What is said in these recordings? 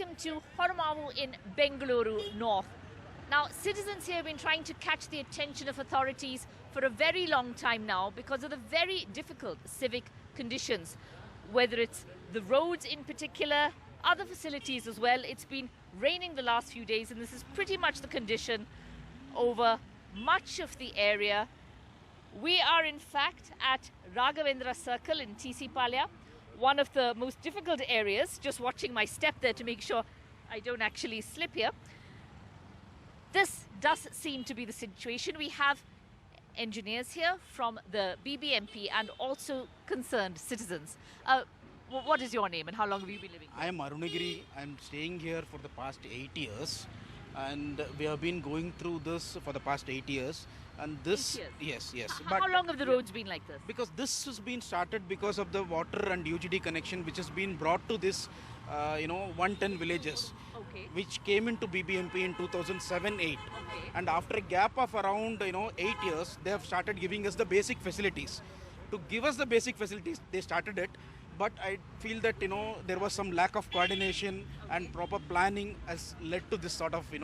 welcome to Horamavu in Bengaluru North. Now, citizens here have been trying to catch the attention of authorities for a very long time now because of the very difficult civic conditions, whether it's the roads in particular, other facilities as well. It's been raining the last few days, and this is pretty much the condition over much of the area. We are in fact at Raghavendra Circle in TC Palya, one of the most difficult areas, just watching my step there to make sure I don't actually slip here. This does seem to be the situation. We have engineers here from the BBMP and also concerned citizens. What is your name and how long have you been living here? I am Arunagiri. I am staying here for the past 8 years, and we have been going through this for the past 8 years. And this, 8 years? yes. How long have the roads been like this? Because this has been started because of the water and UGD connection, which has been brought to this, 110 villages, Okay. which came into BBMP in 2007-8. Okay. And after a gap of around 8 years, they have started giving us the basic facilities. To give us the basic facilities, they started it. But I feel that there was some lack of coordination and proper planning has led to this sort of So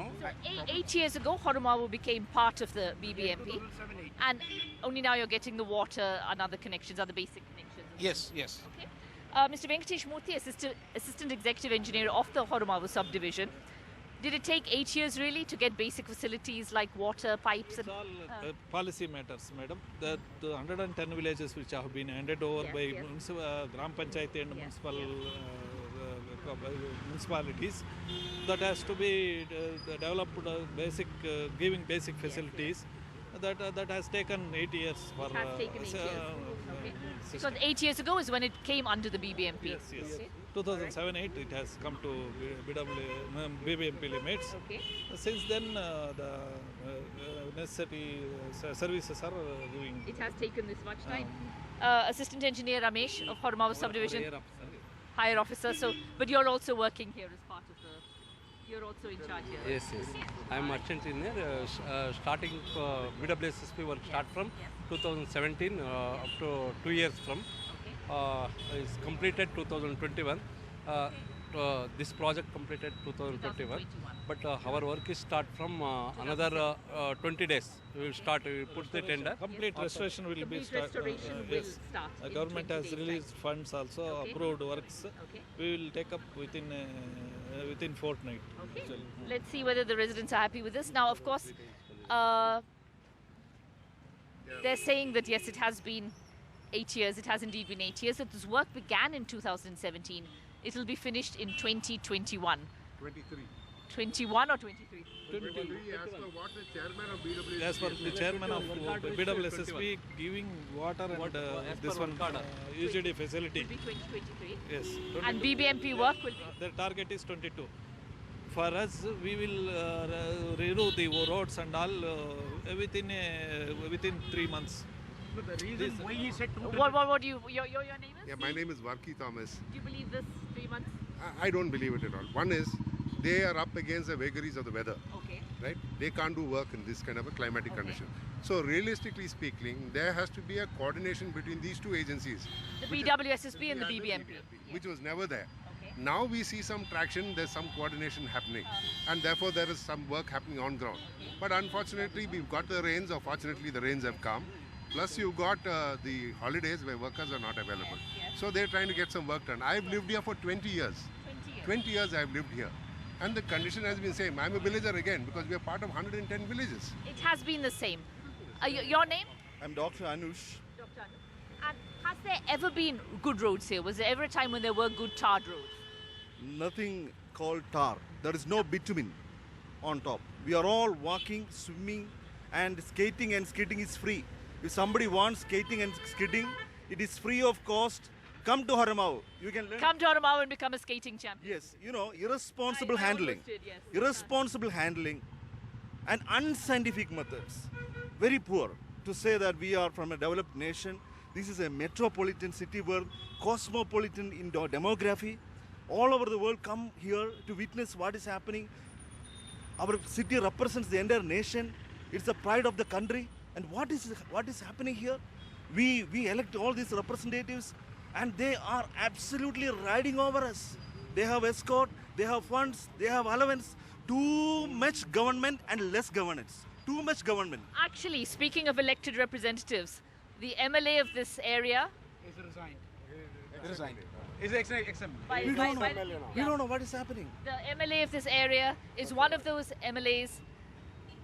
8 years ago, Horamavu became part of the BBMP, 2007-8. and only now you're getting the water and other connections, other basic connections. Yes. Okay. Mr. Venkatesh Murthy, Assistant Executive Engineer of the Horamavu subdivision. Did it take 8 years really to get basic facilities like water, pipes? It's all policy matters, madam. The 110 villages which have been handed over Yes, by yes. Gram Panchayati and Yes, municipalities, that has to be developed giving basic facilities. That has taken 8 years for. It has taken 8 years. Okay. Because 8 years ago is when it came under the BBMP. Yes. Okay. 2007-8 it has come to BBMP limits. Okay. Since then, the necessary services are doing. It has taken this much time. Assistant Engineer Ramesh of Horamavu subdivision, higher officer. So, but you're also working here as part of the. You're also in charge here. Yes. I am merchant engineer. Starting BWSSP work start from 2017 up to 2 years from. Is completed 2021. This project completed 2021. But our work is start from another 20 days. We will start. We will put the tender. Complete restoration will be Restoration will start. The in government 20 has days' released time. funds also, Okay. approved works. Okay. We will take up within fortnight. Okay. actually. Let's see whether the residents are happy with this. Now, of course, they're saying that yes, it has been 8 years. It has indeed been 8 years. That this work began in 2017. It will be finished in 2021. 23. 21 or 23? 23 as per what the chairman of BWSSP. As per the chairman of BWSSP giving water and this one UGD facility. It will be 2023. Yes. And BBMP work will be. The target is 22. For us, we will redo the roads and all within 3 months. the reason why he said What do you, your name is? Yeah, my name is Varki Thomas. Do you believe this 3 months? I don't believe it at all. One is they are up against the vagaries of the weather, Okay. right? They can't do work in this kind of a climatic Okay. condition. So realistically speaking, there has to be a coordination between these two agencies, The BWSSP and the BBMP. which was never there. Okay. Now we see some traction, there's some coordination happening, and therefore there is some work happening on ground. But unfortunately, we've got the rains, or fortunately the rains have come. Plus you've got the holidays where workers are not available. Yes. So they're trying to get some work done. I've lived here for 20 years. 20 years. 20 years I've lived here. And the condition has been same. I'm a villager again because we are part of 110 villages. It has been the same. Your name? I'm Dr. Anush. Dr. Anu. And has there ever been good roads here? Was there ever a time when there were good tarred roads? Nothing called tar. There is no bitumen on top. We are all walking, swimming, and skating and skidding is free. If somebody wants skating and skidding, it is free of cost. Come to Horamavu. You can learn. Come to Horamavu and become a skating champion. Yes, irresponsible I handling. almost did, yes. Irresponsible handling and unscientific methods. Very poor to say that we are from a developed nation. This is a metropolitan city where cosmopolitan in demography. All over the world come here to witness what is happening. Our city represents the entire nation. It's the pride of the country. And what is happening here? We elect all these representatives and they are absolutely riding over us. They have escort, they have funds, they have allowance. Too much government and less governance. Too much government. Actually, speaking of elected representatives, the MLA of this area. Is resigned. Resigned. Is ex-MLA. We don't know what is happening. The MLA of this area is one of those MLAs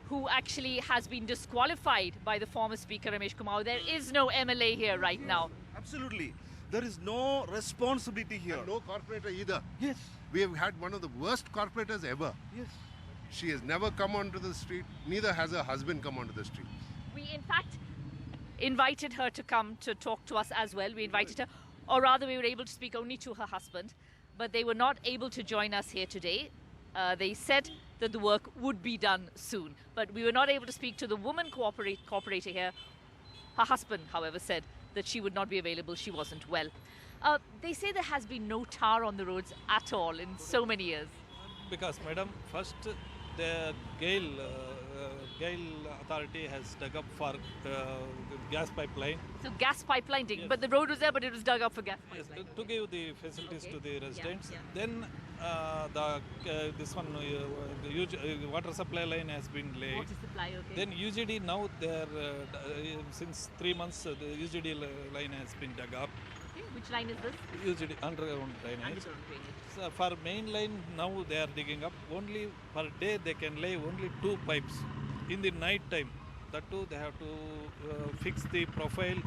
who actually has been disqualified by the former Speaker Ramesh Kumar. There is no MLA here right now. Absolutely. There is no responsibility here. And no corporator either. Yes. We have had one of the worst corporators ever. Yes. She has never come onto the street, neither has her husband come onto the street. We, in fact, invited her to come to talk to us as well. We invited her, or rather, we were able to speak only to her husband, but they were not able to join us here today. They said that the work would be done soon, but we were not able to speak to the woman cooperator here. Her husband, however, said that she would not be available. She wasn't well. They say there has been no tar on the roads at all in so many years. Because, madam, first the Gale authority has dug up for gas pipeline. So gas pipeline digging, Yes. but the road was there, but it was dug up for gas Yes, pipeline. to give the facilities to the residents. yeah. Then this one, the huge water supply line has been laid. Water supply, okay. Then UGD now since 3 months the UGD line has been dug up. Okay, which line is this? UGD underground drainage. Underground drainage. So for main line now they are digging up. Only per day they can lay only 2 pipes in the night time. That too they have to fix the profile,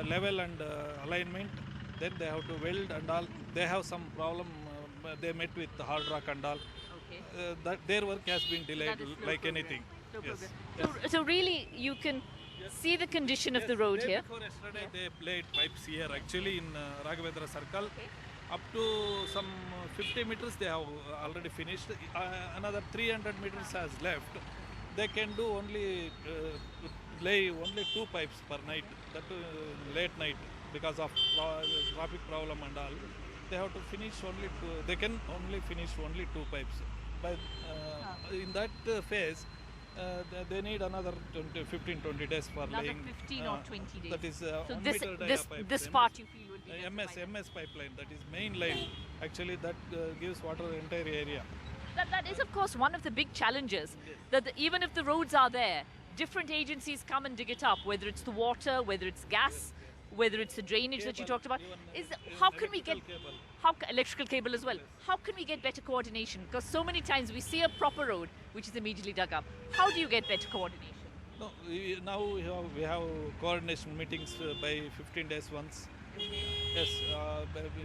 level and alignment. Then they have to weld and all. They have some problem. They met with hard rock and all. Okay. That their work has been delayed That is slow like progress. anything. Slow Yes. progress. So really, you can see the condition of the road Day here. before yesterday they laid pipes here actually in Raghavendra Circle. Okay. Up to some 50 meters they have already finished. Another 300 meters has left. They can do only lay only 2 pipes per night. That late night because of traffic problem and all. They have to finish only 2. They can only finish only 2 pipes. But in that phase, they need another 15-20 days for Another laying. 15 or 20 days. That is So 1 this meter dia this pipes, this MS. part you feel will be MS pipeline, that is main line. Actually, that gives water the entire area. That is, of course, one of the big challenges. That even if the roads are there, different agencies come and dig it up, whether it's the water, whether it's gas, whether it's the drainage that you talked about. Is how can we get electrical cable as well? How can we get better coordination? Because so many times we see a proper road which is immediately dug up. How do you get better coordination? No, now we have coordination meetings by 15 days once. Yes,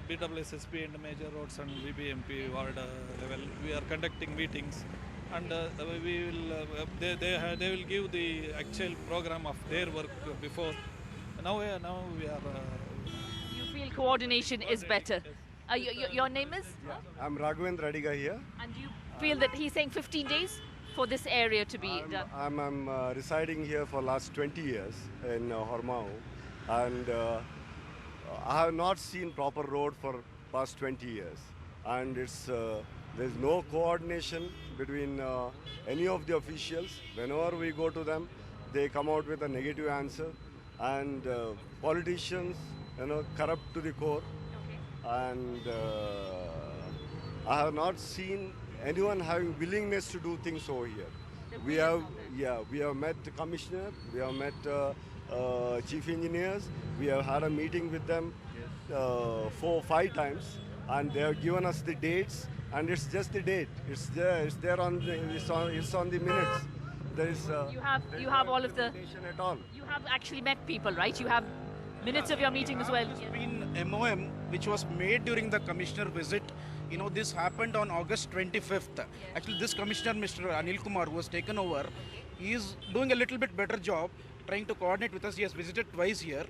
BWSSP and major roads and BBMP ward level. We are conducting meetings, and we will. They will give the actual program of their work before. Now we are. You feel coordination is better. Your name is? I'm Raghavendra Adiga here. And do you feel that he's saying 15 days for this area to be done? I'm residing here for last 20 years in Horamavu, and I have not seen proper road for past 20 years, and there's no coordination between any of the officials. Whenever we go to them, they come out with a negative answer, and politicians, corrupt to the core. And I have not seen anyone having willingness to do things over here. We have met the commissioner, we have met chief engineers, we have had a meeting with them 4-5 times, and they have given us the dates, and it's just the date. It's there on the minutes. There is You have all of the. at all. You have actually met people, right? You have minutes of your meeting as well. There's been MOM which was made during the commissioner visit. This happened on August 25th. Actually, this commissioner, Mr. Anil Kumar, who was taken over, he is doing a little bit better job trying to coordinate with us. He has visited twice here.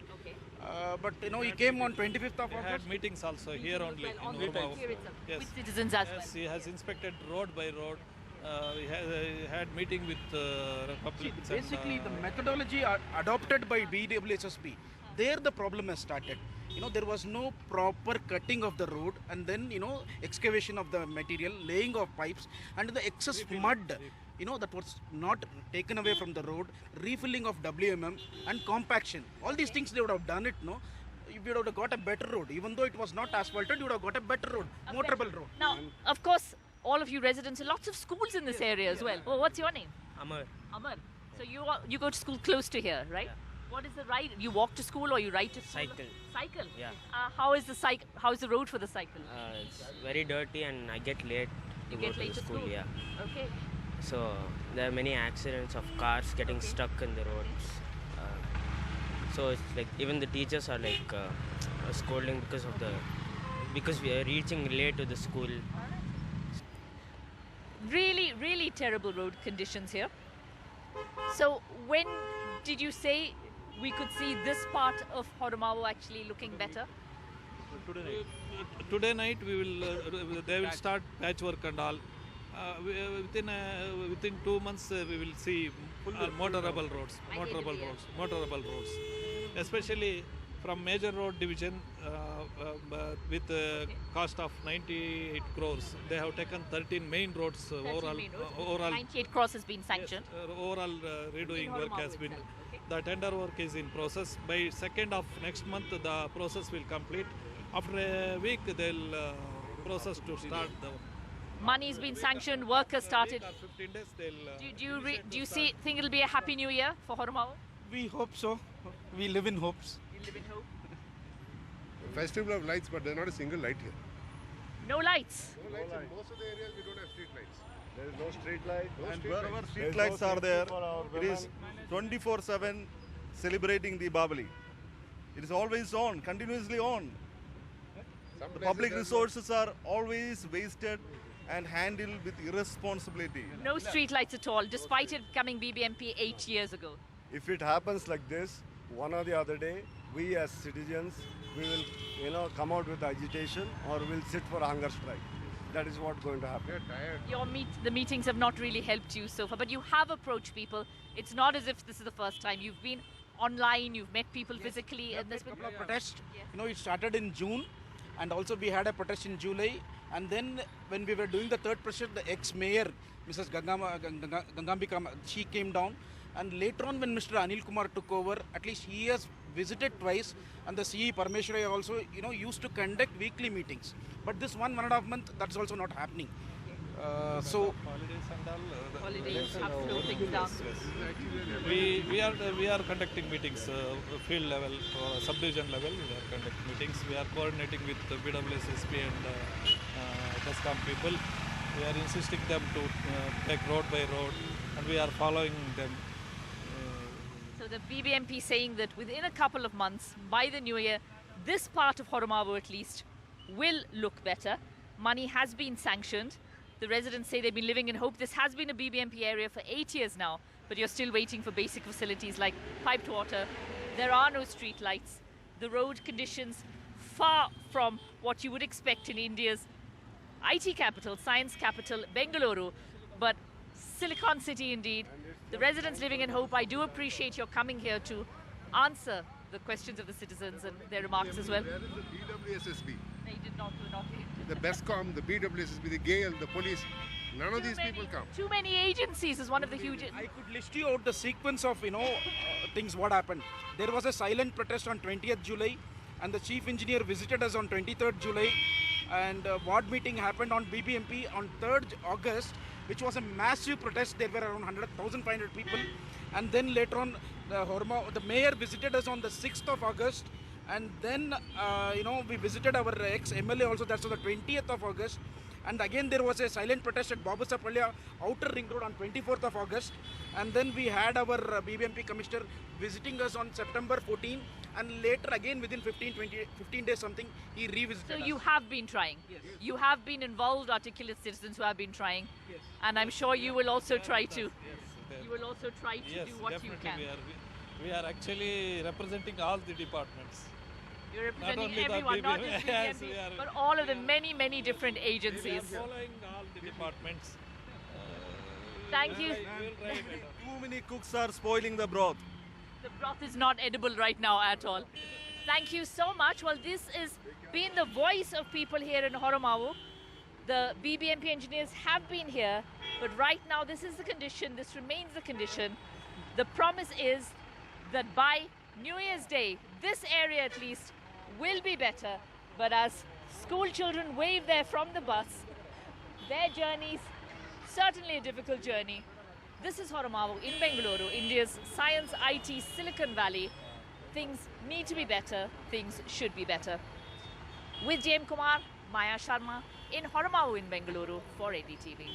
But he came on 25th of We August. had meetings also here only in On the Horamavu. here itself, Yes. with citizens as well. Yes, he has inspected road by road. We had meeting with Republicans. Basically, the methodology adopted by BWSSP, there the problem has started. There was no proper cutting of the road, and then, excavation of the material, laying of pipes, and the excess mud, that was not taken away from the road, refilling of WMM and compaction. All these things they would have done it, you would have got a better road. Even though it was not asphalted, you would have got a better road, motorable road. Now, of course, all of you residents, lots of schools in this area as well. Well, what's your name? Amar. Amar. So you go to school close to here, right? What is the ride? You walk to school or you ride to school? Cycle. Cycle. Yeah. How is the road for the cycle? It's very dirty and I get late to You go get to late the to school. school? Yeah. Okay. So there are many accidents of cars getting stuck in the roads. So it's like even the teachers are like scolding because we are reaching late to the school. Really, really terrible road conditions here. So when did you say we could see this part of Horamavu actually looking better? Today night they will start patchwork and all. Within 2 months we will see motorable roads, especially from major road division with cost of 98 crores. They have taken 13 main roads. Overall 98 crores has been sanctioned. Overall redoing work has been. The tender work is in process. By 2nd of next month, the process will complete. After a week, they'll process to start the. Money's been sanctioned. Work has started. 15 days, they'll. Do you think it'll be a happy new year for Horamavu? We hope so. We live in hopes. You live in hope. Festival of lights, but there's not a single light here. No lights. No lights. In most of the areas, we don't have street lights. There is no street light. And wherever street lights are there, it is 24/7 celebrating the Babali. It is always on, continuously on. Some The places public there's resources are always wasted and handled with irresponsibility. No street lights at all, despite it becoming BBMP 8 years ago. If it happens like this, one or the other day, we as citizens, we will, come out with agitation or we'll sit for a hunger strike. That is what's going to happen. We're tired. The meetings have not really helped you so far, but you have approached people. It's not as if this is the first time. You've been online, you've met people physically, and there's been Couple of protests. It started in June, and also we had a protest in July. And then when we were doing the third protest, the ex-mayor, Mrs. Gangambika, she came down. And later on, when Mr. Anil Kumar took over, at least he has visited twice, and the CE Parmeshwari also, used to conduct weekly meetings. But this 1.5 month, that's also not happening. So Holidays and all. holidays have slowed things down. We are conducting meetings, field level or subdivision level. We are conducting meetings. We are coordinating with the BWSSP and TESCOM people. We are insisting them to take road by road, and we are following them. So the BBMP saying that within a couple of months, by the new year, this part of Horamavu at least will look better. Money has been sanctioned. The residents say they've been living in hope. This has been a BBMP area for 8 years now, but you're still waiting for basic facilities like piped water. There are no street lights. The road conditions far from what you would expect in India's IT capital, science capital, Bengaluru, but Silicon City indeed. The residents living in hope, I do appreciate your coming here to answer the questions of the citizens and their remarks as well. Where is the BWSSB? They did not. The BESCOM, the BWSSB, the GAIL, the police. None of these people come. Too many agencies is one of the huge. I could list you out the sequence of things what happened. There was a silent protest on 20th July, and the chief engineer visited us on 23rd July, and ward meeting happened on BBMP on 3rd August, which was a massive protest. There were around 1,500 people, and then later on the mayor visited us on the 6th of August, and then we visited our ex-MLA also. That's on the 20th of August. And again there was a silent protest at Babusapalya Outer Ring Road on 24th of August. And then we had our BBMP commissioner visiting us on September 14. And later again within 15 days something, he revisited So us. you have been trying. Yes. You have been involved, articulate citizens who have been trying. Yes. And I'm sure you will also try to. Yes, You will also try to yes, do what you definitely can. we are actually representing all the departments. You're representing only the everyone, not BBMP. just Yes, BBMP, we are- but all of the many different We are agencies. following all the departments. Thank you. We'll try better. Too many cooks are spoiling the broth. The broth is not edible right now at all. Thank you so much. Well, this has been the voice of people here in Horamavu. The BBMP engineers have been here, but right now this is the condition, this remains the condition. The promise is that by New Year's Day, this area at least will be better, but as school children wave there from the bus, their journeys, certainly a difficult journey. This is Horamavu in Bengaluru, India's science IT Silicon Valley. Things need to be better, things should be better. With JM Kumar, Maya Sharma in Horamavu in Bengaluru for NDTV.